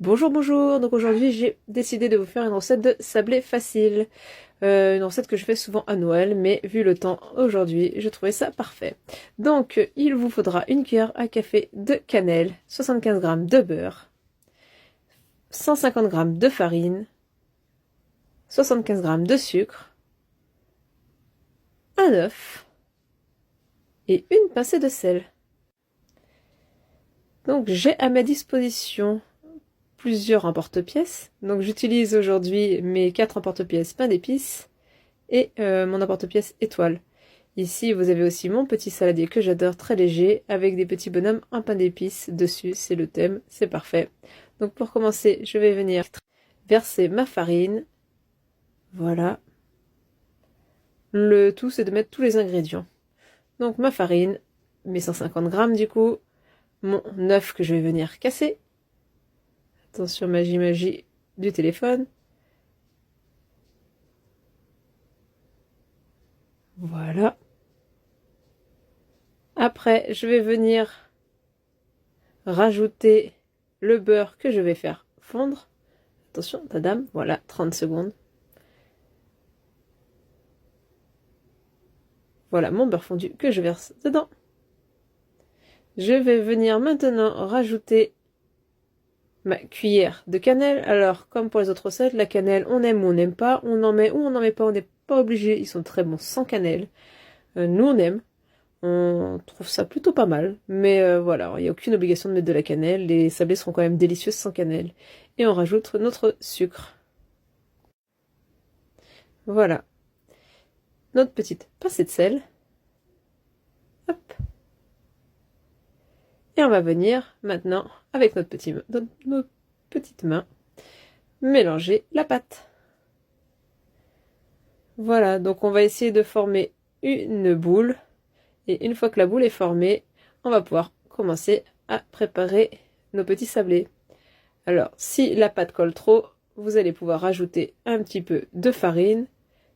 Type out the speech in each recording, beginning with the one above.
Bonjour, bonjour. Donc aujourd'hui, j'ai décidé de vous faire une recette de sablé facile. Une recette que je fais souvent à Noël, mais vu le temps aujourd'hui, je trouvais ça parfait. Donc, il vous faudra une cuillère à café de cannelle, 75 g de beurre, 150 g de farine, 75 g de sucre, un œuf et une pincée de sel. Donc, j'ai à ma disposition plusieurs emporte-pièces. Donc j'utilise aujourd'hui mes 4 emporte-pièces pain d'épices et mon emporte-pièce étoile. Ici vous avez aussi mon petit saladier que j'adore, très léger, avec des petits bonhommes en pain d'épices dessus, c'est le thème, c'est parfait. Donc pour commencer, je vais venir verser ma farine. Voilà. Le tout c'est de mettre tous les ingrédients. Donc ma farine, mes 150 g du coup, mon œuf que je vais venir casser. Attention, magie du téléphone. Voilà. Après, je vais venir rajouter le beurre que je vais faire fondre. Attention, tadam, voilà, 30 secondes. Voilà mon beurre fondu que je verse dedans. Je vais venir maintenant rajouter ma cuillère de cannelle. Alors, comme pour les autres recettes, la cannelle, on aime ou on n'aime pas. On en met ou on n'en met pas, on n'est pas obligé. Ils sont très bons sans cannelle. Nous, on aime. On trouve ça plutôt pas mal. Mais voilà, il n'y a aucune obligation de mettre de la cannelle. Les sablés seront quand même délicieux sans cannelle. Et on rajoute notre sucre. Voilà. Notre petite pincée de sel. Hop. Et on va venir maintenant, avec nos petites mains, mélanger la pâte. Voilà, donc on va essayer de former une boule. Et une fois que la boule est formée, on va pouvoir commencer à préparer nos petits sablés. Alors, si la pâte colle trop, vous allez pouvoir rajouter un petit peu de farine,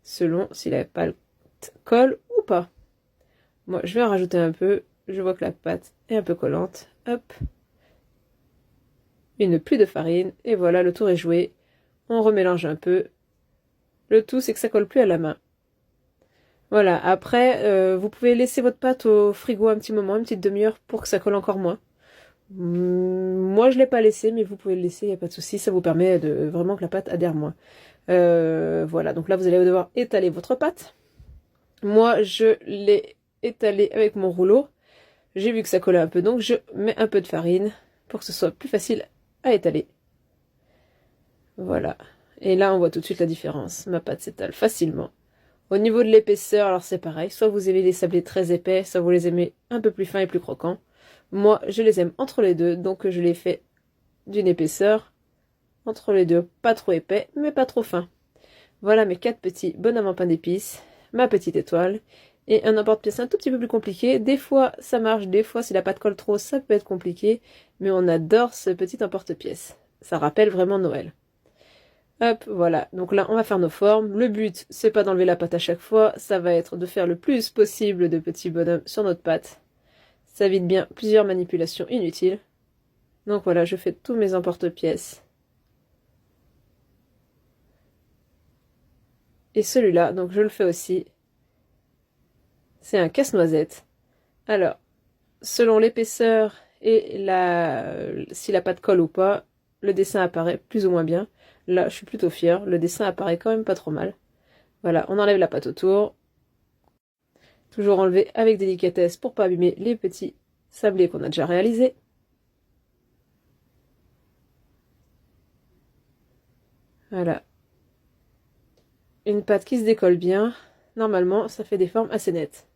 selon si la pâte colle ou pas. Moi, je vais en rajouter un peu. Je vois que la pâte est un peu collante. Hop. Une pluie de farine. Et voilà, le tour est joué. On remélange un peu. Le tout, c'est que ça colle plus à la main. Voilà, après, vous pouvez laisser votre pâte au frigo un petit moment, une petite demi-heure, pour que ça colle encore moins. Moi, je ne l'ai pas laissé, mais vous pouvez le laisser, il n'y a pas de souci. Ça vous permet de vraiment que la pâte adhère moins. Voilà, donc là, vous allez devoir étaler votre pâte. Moi, je l'ai étalée avec mon rouleau. J'ai vu que ça collait un peu, donc je mets un peu de farine pour que ce soit plus facile à étaler. Voilà. Et là, on voit tout de suite la différence. Ma pâte s'étale facilement. Au niveau de l'épaisseur, alors c'est pareil. Soit vous aimez les sablés très épais, soit vous les aimez un peu plus fins et plus croquants. Moi, je les aime entre les deux, donc je les fais d'une épaisseur entre les deux. Pas trop épais, mais pas trop fin. Voilà mes 4 petits bonhommes en pain d'épices, ma petite étoile, et un emporte-pièce un tout petit peu plus compliqué. Des fois, ça marche, des fois, si la pâte colle trop, ça peut être compliqué, mais on adore ce petit emporte-pièce. Ça rappelle vraiment Noël. Hop, voilà. Donc là, on va faire nos formes. Le but, c'est pas d'enlever la pâte à chaque fois, ça va être de faire le plus possible de petits bonhommes sur notre pâte. Ça évite bien plusieurs manipulations inutiles. Donc voilà, je fais tous mes emporte-pièces. Et celui-là, donc je le fais aussi. C'est un casse-noisette. Alors, selon l'épaisseur et si la pâte colle ou pas, le dessin apparaît plus ou moins bien. Là, je suis plutôt fière. Le dessin apparaît quand même pas trop mal. Voilà, on enlève la pâte autour. Toujours enlever avec délicatesse pour pas abîmer les petits sablés qu'on a déjà réalisés. Voilà. Une pâte qui se décolle bien. Normalement, ça fait des formes assez nettes.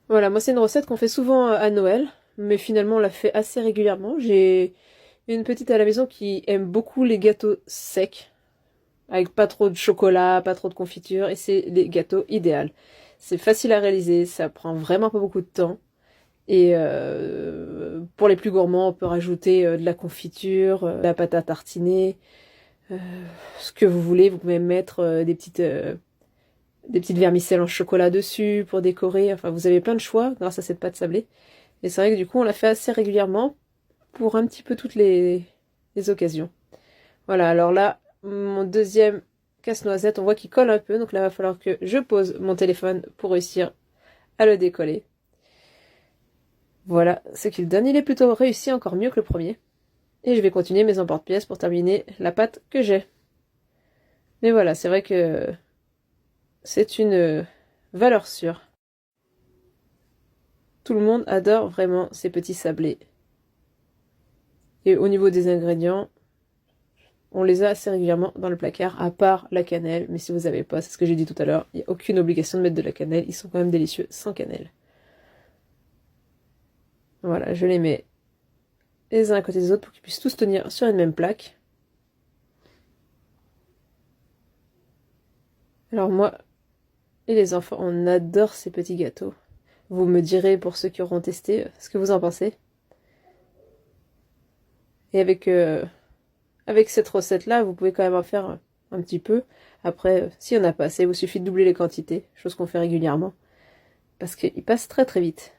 Voilà, moi c'est une recette qu'on fait souvent à Noël, mais finalement on la fait assez régulièrement. J'ai une petite à la maison qui aime beaucoup les gâteaux secs, avec pas trop de chocolat, pas trop de confiture, et c'est les gâteaux idéaux. C'est facile à réaliser, ça prend vraiment pas beaucoup de temps. Et pour les plus gourmands, on peut rajouter de la confiture, de la pâte à tartiner, ce que vous voulez. Vous pouvez mettre des petites vermicelles en chocolat dessus pour décorer. Enfin, vous avez plein de choix grâce à cette pâte sablée. Et c'est vrai que du coup, on la fait assez régulièrement pour un petit peu toutes les occasions. Voilà, alors là, mon deuxième casse-noisette, on voit qu'il colle un peu, donc là, il va falloir que je pose mon téléphone pour réussir à le décoller. Voilà ce qu'il donne. Il est plutôt réussi, encore mieux que le premier. Et je vais continuer mes emporte-pièces pour terminer la pâte que j'ai. Mais voilà, c'est vrai que c'est une valeur sûre. Tout le monde adore vraiment ces petits sablés. Et au niveau des ingrédients, on les a assez régulièrement dans le placard, à part la cannelle. Mais si vous n'avez pas, c'est ce que j'ai dit tout à l'heure, il n'y a aucune obligation de mettre de la cannelle. Ils sont quand même délicieux sans cannelle. Voilà, je les mets les uns à côté des autres pour qu'ils puissent tous tenir sur une même plaque. Alors moi et les enfants, on adore ces petits gâteaux. Vous me direz, pour ceux qui auront testé, ce que vous en pensez. Et avec cette recette-là, vous pouvez quand même en faire un petit peu. Après, s'il n'y en a pas assez, il vous suffit de doubler les quantités, chose qu'on fait régulièrement. Parce qu'ils passent très très vite.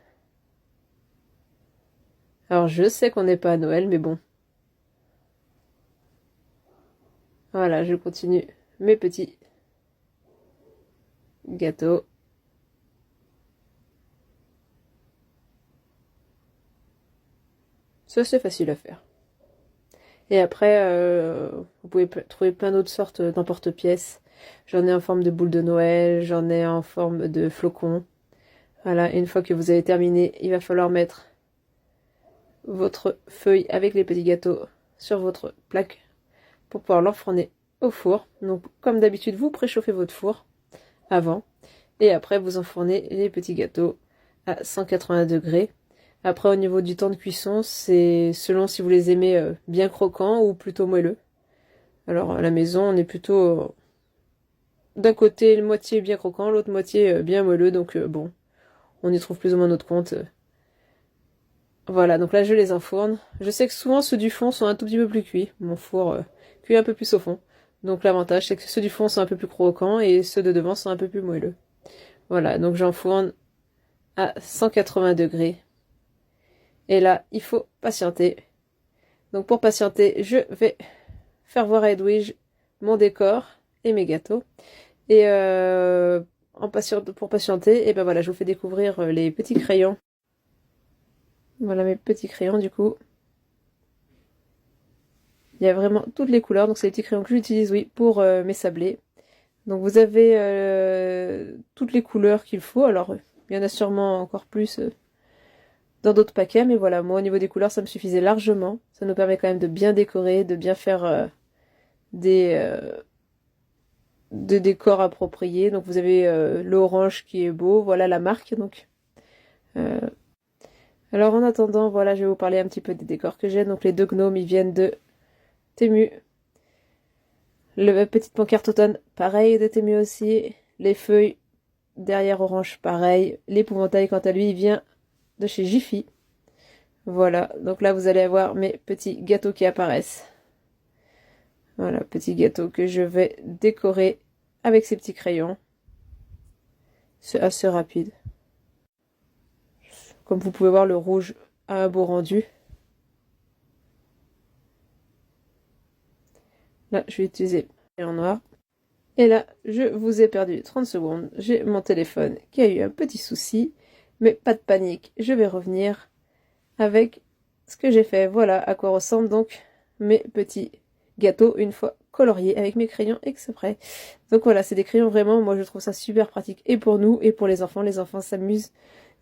Alors je sais qu'on n'est pas à Noël, mais bon. Voilà, je continue mes petits gâteaux. Ça, c'est facile à faire. Et après, vous pouvez trouver plein d'autres sortes d'emporte-pièces. J'en ai en forme de boule de Noël, j'en ai en forme de flocon. Voilà, et une fois que vous avez terminé, il va falloir mettre votre feuille avec les petits gâteaux sur votre plaque pour pouvoir l'enfourner au four. Donc, comme d'habitude, vous préchauffez votre four avant. Et après, vous enfournez les petits gâteaux à 180 degrés. Après, au niveau du temps de cuisson, c'est selon si vous les aimez bien croquants ou plutôt moelleux. Alors, à la maison, on est plutôt d'un côté moitié bien croquant, l'autre moitié bien moelleux. Donc, bon, on y trouve plus ou moins notre compte. Voilà, donc là, je les enfourne. Je sais que souvent, ceux du fond sont un tout petit peu plus cuits. Mon four cuit un peu plus au fond. Donc, l'avantage, c'est que ceux du fond sont un peu plus croquants et ceux de devant sont un peu plus moelleux. Voilà, donc j'enfourne à 180 degrés. Et là, il faut patienter. Donc pour patienter, je vais faire voir à Edwige mon décor et mes gâteaux. Et pour patienter, et ben voilà, je vous fais découvrir les petits crayons. Voilà mes petits crayons du coup. Il y a vraiment toutes les couleurs, donc c'est les petits crayons que j'utilise, oui, pour mes sablés. Donc vous avez toutes les couleurs qu'il faut. Alors il y en a sûrement encore plus dans d'autres paquets, mais voilà, moi au niveau des couleurs, ça me suffisait largement. Ça nous permet quand même de bien décorer, de bien faire des décors appropriés. Donc vous avez l'orange qui est beau, voilà la marque donc. Alors en attendant, voilà, je vais vous parler un petit peu des décors que j'ai. Donc les deux gnomes, ils viennent de Temu. Le petite pancarte automne, pareil de Temu aussi. Les feuilles derrière orange, pareil. L'épouvantail, quant à lui, il vient de chez Jiffy. Voilà, donc là vous allez avoir mes petits gâteaux qui apparaissent. Voilà, petits gâteaux que je vais décorer avec ces petits crayons. C'est assez rapide. Comme vous pouvez voir, le rouge a un beau rendu. Là, je vais utiliser le crayon noir. Et là, je vous ai perdu 30 secondes. J'ai mon téléphone qui a eu un petit souci. Mais pas de panique, je vais revenir avec ce que j'ai fait. Voilà à quoi ressemblent donc mes petits gâteaux une fois coloriés avec mes crayons exprès. Donc voilà, c'est des crayons vraiment, moi je trouve ça super pratique et pour nous et pour les enfants. Les enfants s'amusent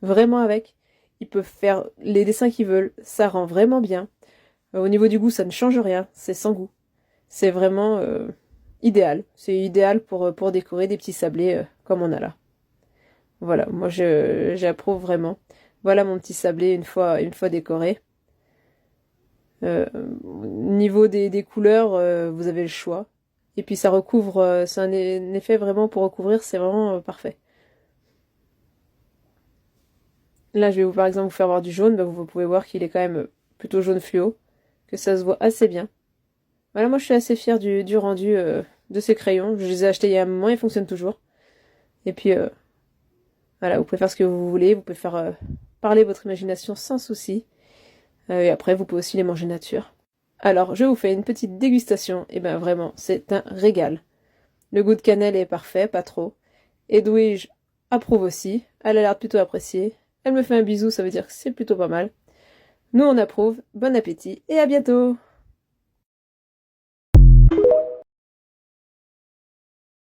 vraiment avec. Ils peuvent faire les dessins qu'ils veulent, ça rend vraiment bien. Au niveau du goût, ça ne change rien, c'est sans goût. C'est vraiment idéal. C'est idéal pour décorer des petits sablés comme on a là. Voilà, moi j'approuve vraiment. Voilà mon petit sablé une fois décoré. Niveau des couleurs, vous avez le choix. Et puis ça recouvre, c'est un effet vraiment pour recouvrir, c'est vraiment parfait. Là, je vais par exemple vous faire voir du jaune. Bah, vous pouvez voir qu'il est quand même plutôt jaune fluo, que ça se voit assez bien. Voilà, moi je suis assez fière du rendu de ces crayons. Je les ai achetés il y a un moment, ils fonctionnent toujours. Et puis voilà, vous pouvez faire ce que vous voulez, vous pouvez faire parler votre imagination sans souci. Et après, vous pouvez aussi les manger nature. Alors, je vous fais une petite dégustation. Et ben vraiment, c'est un régal. Le goût de cannelle est parfait, pas trop. Edwige approuve aussi. Elle a l'air plutôt appréciée. Elle me fait un bisou, ça veut dire que c'est plutôt pas mal. Nous, on approuve. Bon appétit et à bientôt!